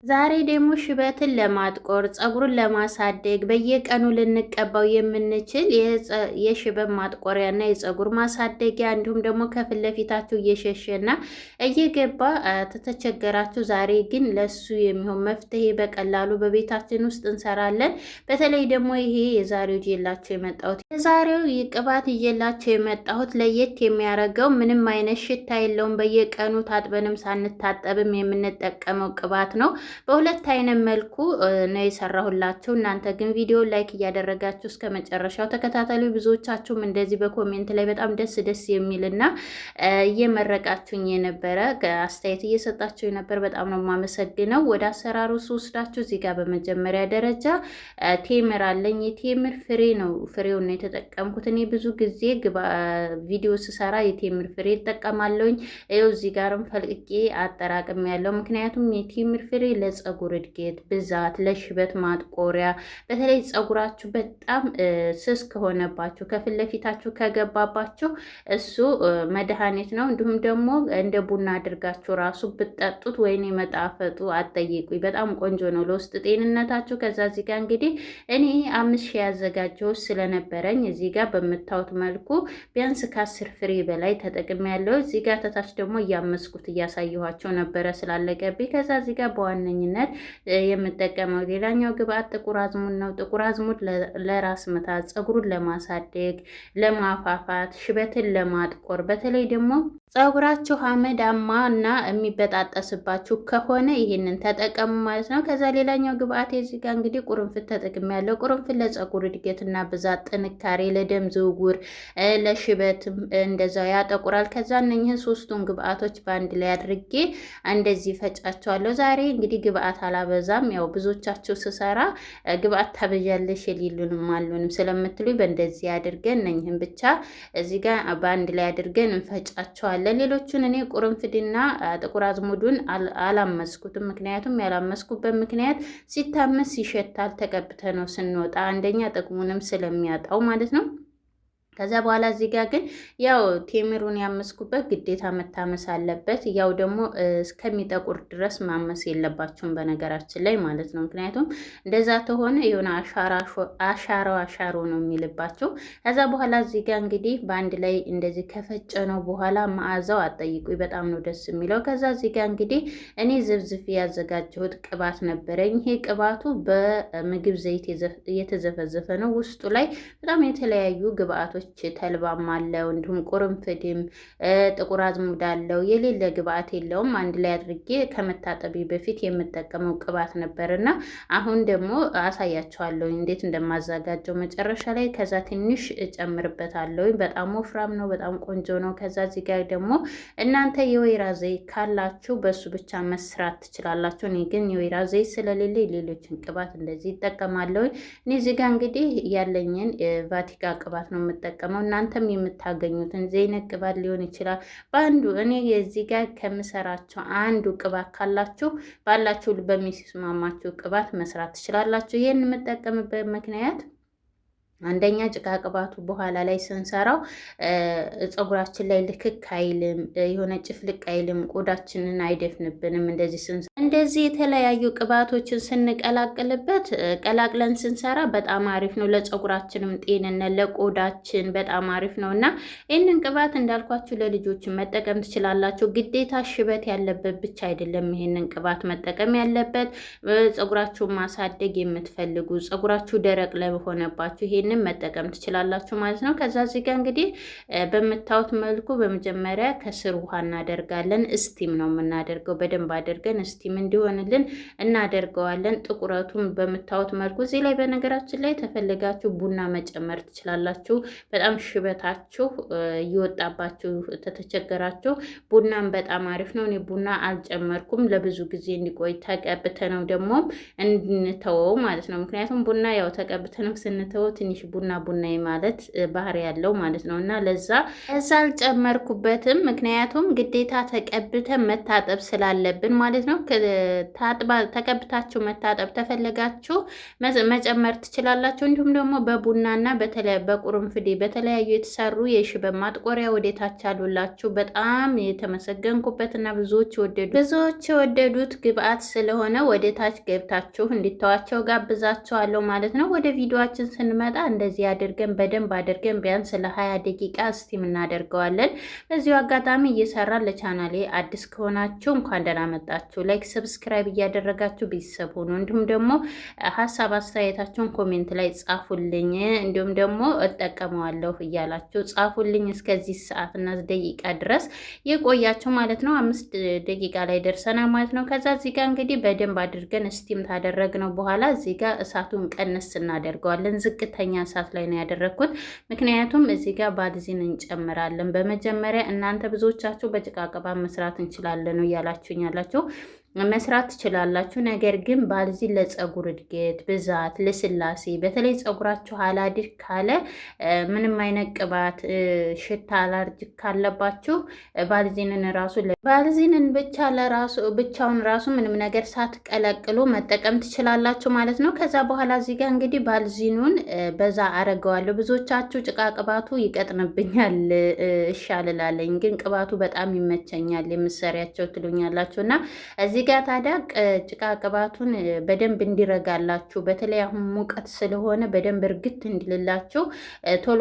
ዛሬ ደግሞ ሽበትን ለማጥቆር ፀጉሩን ለማሳደግ በየቀኑ ልንቀባው የምንችል የሽበት ማጥቆሪያ እና የፀጉር ማሳደጊያ እንዲሁም ደግሞ ከፊት ለፊታችሁ እየሸሸና እየገባ ተተቸገራችሁ፣ ዛሬ ግን ለሱ የሚሆን መፍትሄ በቀላሉ በቤታችን ውስጥ እንሰራለን። በተለይ ደግሞ ይሄ የዛሬው ይዤላችሁ የመጣሁት ቅባት ይዤላችሁ የመጣሁት ለየት የሚያደርገው ምንም አይነት ሽታ የለውም። በየቀኑ ታጥበንም ሳንታጠብም የምንጠቀመው ቅባት ነው። በሁለት አይነት መልኩ ነው የሰራሁላችሁ። እናንተ ግን ቪዲዮ ላይክ እያደረጋችሁ እስከ መጨረሻው ተከታተሉ። ብዙዎቻችሁም እንደዚህ በኮሜንት ላይ በጣም ደስ የሚልና እየመረቃችሁኝ የነበረ አስተያየት እየሰጣችሁ የነበር በጣም ነው የማመሰግነው። ወደ አሰራሩ ስወስዳችሁ እዚህ ጋር በመጀመሪያ ደረጃ ቴምር አለኝ። የቴምር ፍሬ ነው፣ ፍሬውን ነው የተጠቀምኩት። እኔ ብዙ ጊዜ ቪዲዮ ስሰራ የቴምር ፍሬ እጠቀማለሁኝ። ይኸው እዚህ ጋርም ፈልቅቄ አጠራቅም ያለው ምክንያቱም የቴምር ፍሬ ለፀጉር እድገት ብዛት፣ ለሽበት ማጥቆሪያ፣ በተለይ ፀጉራችሁ በጣም ስስ ከሆነባችሁ ከፊት ለፊታችሁ ከገባባችሁ እሱ መድኃኒት ነው። እንዲሁም ደግሞ እንደ ቡና አድርጋችሁ ራሱ ብትጠጡት ወይኔ መጣፈጡ አትጠይቁኝ፣ በጣም ቆንጆ ነው ለውስጥ ጤንነታችሁ። ከዛ እዚህ ጋር እንግዲህ እኔ 5,000 ያዘጋጀሁት ስለነበረኝ እዚህ ጋር በምታዩት መልኩ ቢያንስ ከ10 ፍሬ በላይ ተጠቅሜያለሁ። እዚህ ጋር ተታች ደግሞ እያመስኩት እያሳየኋቸው ነበረ ስላለቀብኝ። ከዛ እዚህ ጋር በዋነኝነት የምጠቀመው ሌላኛው ግብአት ጥቁር አዝሙድ ነው። ጥቁር አዝሙድ ለራስ ምታት፣ ፀጉሩን ለማሳደግ፣ ለማፋፋት፣ ሽበትን ለማጥቆር በተለይ ደግሞ ፀጉራችሁ አመዳማ እና የሚበጣጠስባችሁ ከሆነ ይሄንን ተጠቀሙ ማለት ነው። ከዛ ሌላኛው ግብአት እዚህ ጋር እንግዲህ ቁርንፍት ተጠቅሜያለሁ። ቁርንፍት ለፀጉር እድገትና ብዛት፣ ጥንካሬ፣ ለደም ዝውውር፣ ለሽበትም እንደዛው ያጠቁራል። ከዛ እነኝህን ሶስቱን ግብአቶች በአንድ ላይ አድርጌ እንደዚህ ፈጫቸዋለሁ። ዛሬ እንግዲህ ግብአት አላበዛም። ያው ብዙዎቻችሁ ስሰራ ግብአት ታበዣለሽ የሌሉንም አሉንም ስለምትሉኝ በእንደዚህ አድርገን እነኝህን ብቻ እዚህ ጋር በአንድ ላይ አድርገን እንፈጫቸዋለን። ሌሎቹን እኔ ቁርንፍድና ጥቁር አዝሙዱን አላመስኩትም። ምክንያቱም ያላመስኩበት ምክንያት ሲታመስ ይሸታል፣ ተቀብተ ነው ስንወጣ አንደኛ ጥቅሙንም ስለሚያጣው ማለት ነው። ከዛ በኋላ እዚህ ጋር ግን ያው ቴምሩን ያመስኩበት ግዴታ መታመስ አለበት። ያው ደግሞ እስከሚጠቁር ድረስ ማመስ የለባችሁም በነገራችን ላይ ማለት ነው። ምክንያቱም እንደዛ ተሆነ የሆነ አሻሮ ነው የሚልባቸው። ከዛ በኋላ እዚህ ጋር እንግዲህ በአንድ ላይ እንደዚህ ከፈጨ ነው በኋላ መዓዛው አጠይቁኝ በጣም ነው ደስ የሚለው። ከዛ እዚህ ጋር እንግዲህ እኔ ዝብዝፍ ያዘጋጀሁት ቅባት ነበረኝ። ይሄ ቅባቱ በምግብ ዘይት የተዘፈዘፈ ነው። ውስጡ ላይ በጣም የተለያዩ ግብአቶች ተልባም አለው፣ እንዲሁም ቁርንፍድም ጥቁር አዝሙድ አለው። የሌለ ግብአት የለውም። አንድ ላይ አድርጌ ከመታጠቢ በፊት የምጠቀመው ቅባት ነበርና አሁን ደግሞ አሳያቸዋለሁ እንዴት እንደማዘጋጀው መጨረሻ ላይ። ከዛ ትንሽ እጨምርበታለሁ። በጣም ወፍራም ነው፣ በጣም ቆንጆ ነው። ከዛ እዚህ ጋር ደግሞ እናንተ የወይራ ዘይት ካላችሁ በሱ ብቻ መስራት ትችላላችሁ። እኔ ግን የወይራ ዘይት ስለሌለ ሌሎችን ቅባት እንደዚህ ይጠቀማለሁ። እኔ እዚህ ጋር እንግዲህ ያለኝን ቫቲካ ቅባት ነው የምጠቀመው። እናንተም የምታገኙትን ዘይነት ቅባት ሊሆን ይችላል። በአንዱ እኔ የዚህ ጋር ከምሰራቸው አንዱ ቅባት ካላችሁ ባላችሁ በሚስማማችሁ ቅባት መስራት ትችላላችሁ። ይሄን የምጠቀምበት ምክንያት አንደኛ ጭቃ ቅባቱ በኋላ ላይ ስንሰራው ፀጉራችን ላይ ልክክ አይልም፣ የሆነ ጭፍልቅ አይልም፣ ቆዳችንን አይደፍንብንም። እንደዚህ የተለያዩ ቅባቶችን ስንቀላቅልበት ቀላቅለን ስንሰራ በጣም አሪፍ ነው። ለፀጉራችንም ጤንነት ለቆዳችን በጣም አሪፍ ነው እና ይህንን ቅባት እንዳልኳችሁ ለልጆችን መጠቀም ትችላላችሁ። ግዴታ ሽበት ያለበት ብቻ አይደለም ይሄንን ቅባት መጠቀም ያለበት። ፀጉራችሁን ማሳደግ የምትፈልጉ ፀጉራችሁ ደረቅ ለሆነባችሁ ይሄንን መጠቀም ትችላላችሁ ማለት ነው። ከዛ እዚህ ጋር እንግዲህ በምታዩት መልኩ በመጀመሪያ ከስር ውሃ እናደርጋለን። እስቲም ነው የምናደርገው። በደንብ አድርገን እስቲም እንዲሆንልን እናደርገዋለን። ጥቁረቱን በምታዩት መልኩ እዚህ ላይ በነገራችን ላይ ተፈልጋችሁ ቡና መጨመር ትችላላችሁ። በጣም ሽበታችሁ እየወጣባችሁ ተተቸገራችሁ ቡናን በጣም አሪፍ ነው። እኔ ቡና አልጨመርኩም። ለብዙ ጊዜ እንዲቆይ ተቀብተ ነው ደግሞ እንድንተወው ማለት ነው። ምክንያቱም ቡና ያው ተቀብተ ነው ስንተወው ትንሽ ትንሽ ቡና ቡና ማለት ባህሪ ያለው ማለት ነው። እና ለዛ አልጨመርኩበትም። ምክንያቱም ግዴታ ተቀብተን መታጠብ ስላለብን ማለት ነው። ተቀብታችሁ መታጠብ ተፈለጋችሁ መጨመር ትችላላችሁ። እንዲሁም ደግሞ በቡናና በቁርንፍዴ በተለያዩ የተሰሩ የሽበብ ማጥቆሪያ ወደታች አሉላችሁ። በጣም የተመሰገንኩበትና ብዙዎች የወደዱት ግብአት ስለሆነ ወደታች ገብታችሁ እንዲተዋቸው ጋብዛቸዋለሁ ማለት ነው። ወደ ቪዲዮአችን ስንመጣ እንደዚህ አድርገን በደንብ አድርገን ቢያንስ ለ20 ደቂቃ ስቲም እናደርገዋለን። በዚሁ አጋጣሚ እየሰራን ለቻናሌ አዲስ ከሆናችሁ እንኳን ደህና መጣችሁ። ላይክ ሰብስክራይብ እያደረጋችሁ ቤተሰብ ሁኑ። እንዲሁም ደግሞ ሀሳብ አስተያየታችሁን ኮሜንት ላይ ጻፉልኝ። እንዲሁም ደግሞ እጠቀመዋለሁ እያላችሁ ጻፉልኝ። እስከዚህ ሰዓትና ደቂቃ ድረስ የቆያችሁ ማለት ነው። 5 ደቂቃ ላይ ደርሰናል ማለት ነው። ከዛ እዚህ ጋር እንግዲህ በደንብ አድርገን ስቲም ታደረግነው በኋላ እዚህ ጋር እሳቱን ቀንስ እናደርገዋለን። ዝቅተኛ እሳት ላይ ነው ያደረግኩት። ምክንያቱም እዚህ ጋር ባልዚን እንጨምራለን። በመጀመሪያ እናንተ ብዙዎቻችሁ በጭቃ ቅባት መስራት እንችላለን ነው እያላችሁኝ ያላችሁ መስራት ትችላላችሁ። ነገር ግን ባልዚን ለፀጉር እድገት ብዛት፣ ለስላሴ በተለይ ፀጉራችሁ አላድግ ካለ ምንም አይነት ቅባት ሽታ አላርጅክ ካለባችሁ ባልዚንን ብቻውን ራሱ ምንም ነገር ሳትቀላቅሉ መጠቀም ትችላላችሁ ማለት ነው። ከዛ በኋላ እዚህ ጋር እንግዲህ ባልዚኑን በዛ አረገዋለሁ። ብዙዎቻችሁ ጭቃ ቅባቱ ይቀጥንብኛል እሻልላለኝ፣ ግን ቅባቱ በጣም ይመቸኛል የምሰሪያቸው ትሉኛላችሁ እና እዚህ ጋር ታዲያ ጭቃ ቅባቱን በደንብ እንዲረጋላችሁ በተለይ አሁን ሙቀት ስለሆነ በደንብ እርግት እንዲልላችሁ ቶሎ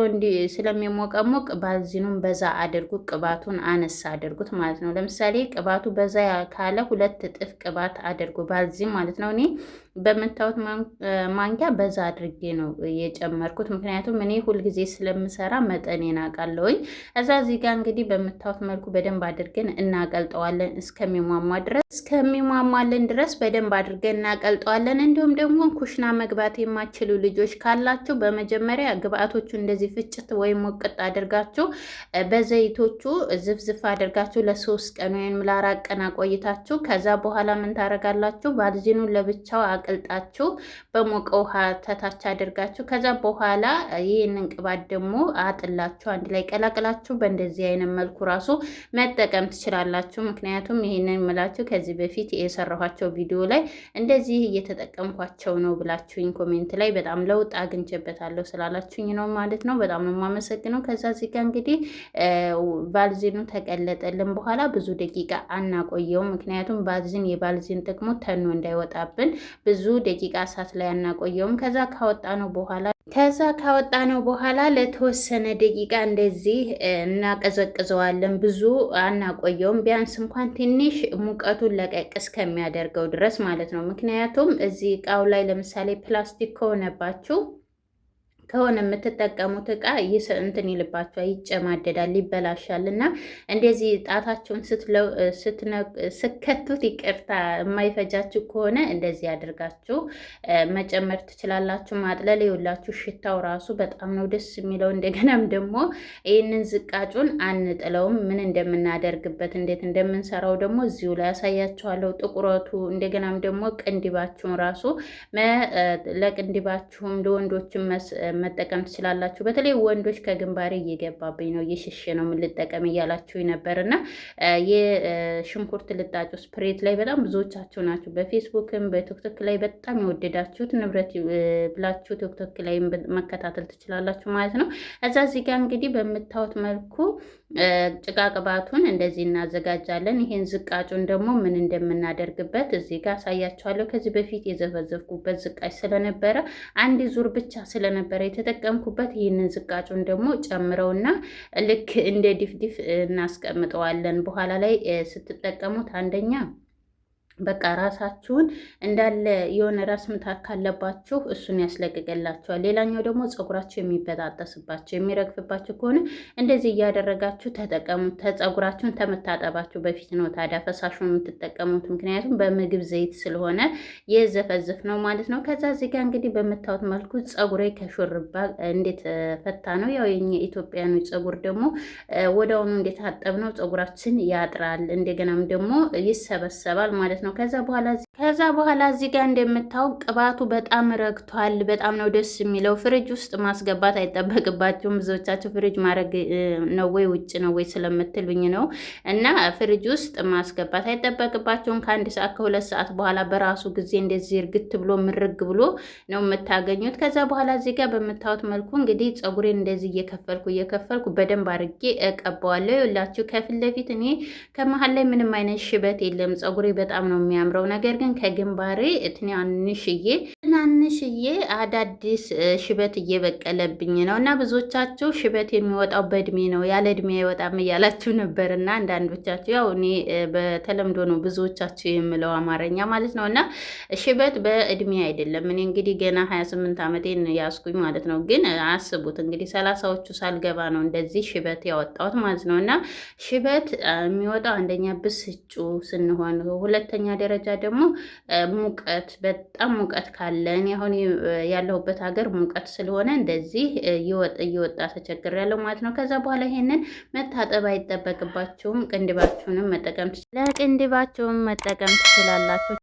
ስለሚሞቀሞቅ ባልዚኑን በዛ አድርጉት፣ ቅባቱን አነሳ አድርጉት ማለት ነው። ለምሳሌ ቅባቱ በዛ ካለ 2 እጥፍ ቅባት አድርጉ ባልዚን ማለት ነው። እኔ በምታዩት ማንኪያ በዛ አድርጌ ነው የጨመርኩት። ምክንያቱም እኔ ሁልጊዜ ስለምሰራ መጠኔን አውቃለሁኝ። እዚህ ጋር እንግዲህ በምታዩት መልኩ በደንብ አድርገን እናቀልጠዋለን እስከሚሟሟልን ድረስ በደንብ አድርገን እናቀልጠዋለን። እንዲሁም ደግሞ ኩሽና መግባት የማችሉ ልጆች ካላችሁ በመጀመሪያ ግብአቶቹ እንደዚህ ፍጭት ወይም ሞቅጥ አድርጋችሁ በዘይቶቹ ዝፍዝፍ አድርጋችሁ ለ3 ቀን ወይም ለ4 ቀን አቆይታችሁ ከዛ በኋላ ምን ታረጋላችሁ? ባልዚኑን ለብቻው አቅልጣችሁ በሞቀ ውሃ ተታች አድርጋችሁ ከዛ በኋላ ይህንን ቅባት ደግሞ አጥላችሁ አንድ ላይ ቀላቅላችሁ በእንደዚህ አይነት መልኩ ራሱ መጠቀም ትችላላችሁ። ምክንያቱም ይህንን ምላችሁ ከዚህ በፊት የሰራኋቸው ቪዲዮ ላይ እንደዚህ እየተጠቀምኳቸው ነው ብላችሁኝ ኮሜንት ላይ በጣም ለውጥ አግኝቼበታለሁ ስላላችሁኝ ነው ማለት ነው። በጣም ነው የማመሰግነው። ከዛ እዚህ ጋር እንግዲህ ባልዚኑ ተቀለጠልን በኋላ ብዙ ደቂቃ አናቆየውም። ምክንያቱም የባልዚን ጥቅሙ ተኖ እንዳይወጣብን ብዙ ደቂቃ እሳት ላይ አናቆየውም። ከዛ ካወጣነው በኋላ ለተወሰነ ደቂቃ እንደዚህ እናቀዘቅዘዋለን። ብዙ አናቆየውም። ቢያንስ እንኳን ትንሽ ሙቀቱን ለቀቅ እስከሚያደርገው ድረስ ማለት ነው። ምክንያቱም እዚህ እቃው ላይ ለምሳሌ ፕላስቲክ ከሆነ የምትጠቀሙት እቃ እንትን ይልባችኋል፣ ይጨማደዳል፣ ይበላሻል እና እንደዚህ ጣታችሁን ስከቱት ይቅርታ የማይፈጃችሁ ከሆነ እንደዚህ አድርጋችሁ መጨመር ትችላላችሁ። ማጥለል ይውላችሁ ሽታው ራሱ በጣም ነው ደስ የሚለው። እንደገናም ደግሞ ይህንን ዝቃጩን አንጥለውም። ምን እንደምናደርግበት እንዴት እንደምንሰራው ደግሞ እዚሁ ላይ ያሳያችኋለሁ። ጥቁረቱ እንደገናም ደግሞ ቅንዲባችሁን ራሱ ለቅንዲባችሁም ለወንዶችም መጠቀም ትችላላችሁ። በተለይ ወንዶች ከግንባሬ እየገባብኝ ነው እየሸሸ ነው ምን ልጠቀም እያላችሁ ነበርና የሽንኩርት ልጣጩ ስፕሬት ላይ በጣም ብዙዎቻችሁ ናችሁ በፌስቡክም በቲክቶክ ላይ በጣም የወደዳችሁት ንብረት ብላችሁ ቲክቶክ ላይ መከታተል ትችላላችሁ ማለት ነው። እዚህ ጋር እንግዲህ በምታዩት መልኩ ጭቃ ቅባቱን እንደዚህ እናዘጋጃለን። ይሄን ዝቃጩን ደግሞ ምን እንደምናደርግበት እዚህ ጋር አሳያችኋለሁ። ከዚህ በፊት የዘፈዘፍኩበት ዝቃጭ ስለነበረ አንድ ዙር ብቻ ስለነበረ የተጠቀምኩበት ይህንን ዝቃጩን ደግሞ ጨምረውና ልክ እንደ ዲፍዲፍ እናስቀምጠዋለን። በኋላ ላይ ስትጠቀሙት አንደኛ በቃ ራሳችሁን እንዳለ የሆነ ራስ ምታት ካለባችሁ እሱን ያስለቅቅላችኋል። ሌላኛው ደግሞ ፀጉራችሁ የሚበጣጠስባችሁ የሚረግፍባችሁ ከሆነ እንደዚህ እያደረጋችሁ ተጠቀሙት። ፀጉራችሁን ተመታጠባችሁ በፊት ነው ታዲያ ፈሳሹን የምትጠቀሙት፣ ምክንያቱም በምግብ ዘይት ስለሆነ የዘፈዘፍ ነው ማለት ነው። ከዛ እዚህ ጋር እንግዲህ በምታዩት መልኩ ፀጉሬ ከሹርባ እንዴት ፈታ ነው። ያው የኛ ኢትዮጵያኖች ፀጉር ደግሞ ወዲያውኑ እንደታጠብ ነው ፀጉራችን ያጥራል፣ እንደገናም ደግሞ ይሰበሰባል ማለት ነው። ነው። ከዛ በኋላ እዚህ ጋር እንደምታውቅ ቅባቱ በጣም ረግቷል። በጣም ነው ደስ የሚለው። ፍሪጅ ውስጥ ማስገባት አይጠበቅባቸውም። ብዙዎቻቸው ፍሪጅ ማድረግ ነው ወይ ውጭ ነው ወይ ስለምትሉኝ ነው። እና ፍሪጅ ውስጥ ማስገባት አይጠበቅባቸውም። ከአንድ ሰዓት ከሁለት ሰዓት በኋላ በራሱ ጊዜ እንደዚህ እርግት ብሎ ምርግ ብሎ ነው የምታገኙት። ከዛ በኋላ እዚህ ጋር በምታዩት መልኩ እንግዲህ ፀጉሬን እንደዚህ እየከፈልኩ በደንብ አድርጌ እቀባዋለሁ። ይኸውላችሁ ከፊት ለፊት እኔ ከመሀል ላይ ምንም አይነት ሽበት የለም። ፀጉሬ በጣም ነው የሚያምረው። ነገር ግን ከግንባሬ ትናንሽዬ አዳዲስ ሽበት እየበቀለብኝ ነው እና ብዙዎቻችሁ ሽበት የሚወጣው በእድሜ ነው ያለ እድሜ አይወጣም እያላችሁ ነበር እና አንዳንዶቻችሁ ያው እኔ በተለምዶ ነው ብዙዎቻችሁ የምለው አማርኛ ማለት ነው እና ሽበት በእድሜ አይደለም። እኔ እንግዲህ ገና 28 ዓመቴን ያስኩኝ ማለት ነው። ግን አስቡት እንግዲህ 30ዎቹ ሳልገባ ነው እንደዚህ ሽበት ያወጣሁት ማለት ነው እና ሽበት የሚወጣው አንደኛ ብስጩ ስንሆን፣ ሁለተኛ ደረጃ ደግሞ ሙቀት፣ በጣም ሙቀት ካለ እኔ አሁን ያለሁበት ሀገር ሙቀት ስለሆነ እንደዚህ እየወጣ ተቸግሬያለሁ ማለት ነው። ከዛ በኋላ ይሄንን መታጠብ አይጠበቅባችሁም። ቅንድባችሁንም መጠቀም ለቅንድባችሁም መጠቀም ትችላላችሁ።